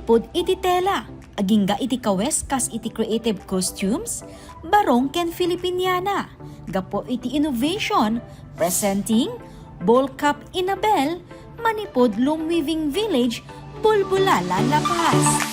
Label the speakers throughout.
Speaker 1: manipod iti tela, agingga iti kawes kas iti creative costumes, barong ken Filipiniana, gapo iti innovation, presenting, Ball Cup Inabel, manipod Loom Weaving Village, Bulbulala, La Paz.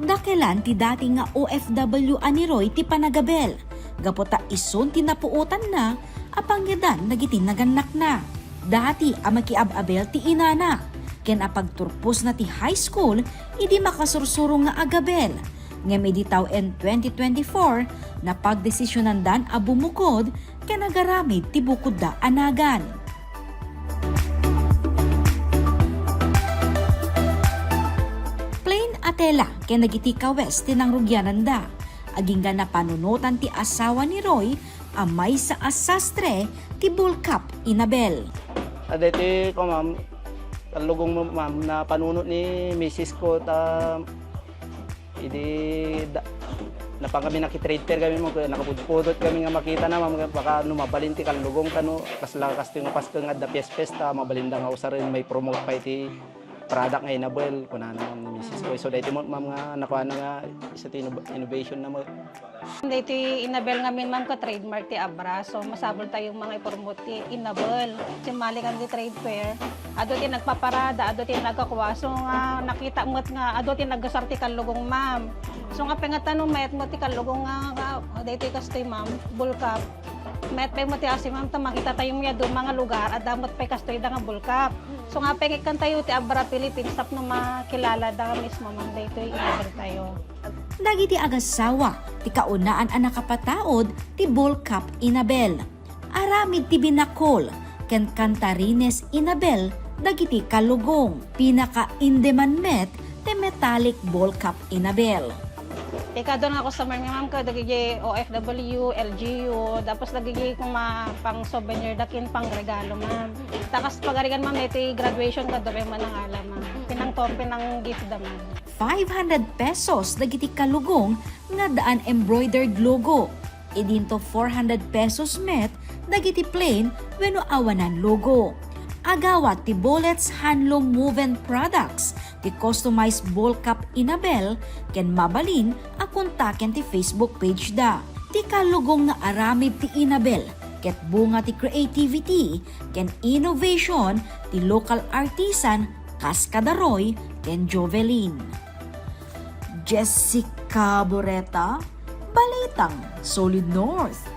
Speaker 1: Dakelan ti dati nga OFW ani Roy ti panagabel. Gapota ison ti napuutan na, apangyadan nagiti naganak na. Dati amakiab-abel ti inana. Ken apagturpos na ti high school, idi makasursurong nga agabel. Ngem idi tawen 2024, na pagdesisyonan dan a bumukod, ken nagaramid ti bukod da anagan. Atela, ken nagiti kawes tinangrugyanan da. Agingga na panunutan ti asawa ni Roy, amay sa asastre ti Ball Cup Inabel.
Speaker 2: Adeti ko ma'am, talugong mo ma'am na panunot ni Mrs. ko ta napang kami nakitrade pair kami mo nakapudpudot kami nga makita na ma'am baka mabalin ti kalugong kano kas ting Pasko nga da pes ta mabalinda nga usarin may promote pa iti product nga Inabel kuna na ni Mrs. ko. So dahito mo ma'am nga nakuha na nga isa ti innovation na mo.
Speaker 3: Dahito Inabel nga min ma'am ka trademark ti Abra. So masabol tayong mga ipromote ti Inabel. Simali kan ti trade fair. Ado ti nagpaparada, ado ti nagkakuha. So nga nakita mo't nga ado ti naggasar ti kalugong ma'am. So nga pengatanong mayat mo ti kalugong nga dahito kastoy ma'am, Ball Cup. Met pa mo ti asi ma'am ta makita tayo mga do mga lugar at damot pa kastoy da nga Ball Cup. So nga pengik kan tayo ti Abra Philippines tap no makilala da mismo ma'am dayto Inabel tayo.
Speaker 1: Dagiti agasawa ti kaunaan a nakapataod ti Ball Cup Inabel. Aramid ti binakol ken Cantarines Inabel dagiti kalugong. Pinaka in-demand met ti metallic Ball Cup Inabel.
Speaker 3: Ika doon ako sa mga ma'am ka, dagigi OFW, LGU, tapos dagigi kung pang souvenir dakin pang regalo ma'am. Takas pagarigan ma'am, ito graduation ka doon man ang alam ma'am. Pinang gift da ma'am.
Speaker 1: 500 pesos dagiti kalugong nga daan embroidered logo. Idinto 400 pesos met dagiti plain wenno awanan logo. Agawat ti Bullets Handloom Woven Products, ti customized Ball Cup Inabel, ken mabalin a kontaken ti Facebook page da. Ti kalugong nga aramid ti Inabel, ket bunga ti creativity, ken innovation, ti local artisan, Kaskadaroy, ken Jovelin. Jessica Boreta, Balitang Solid North.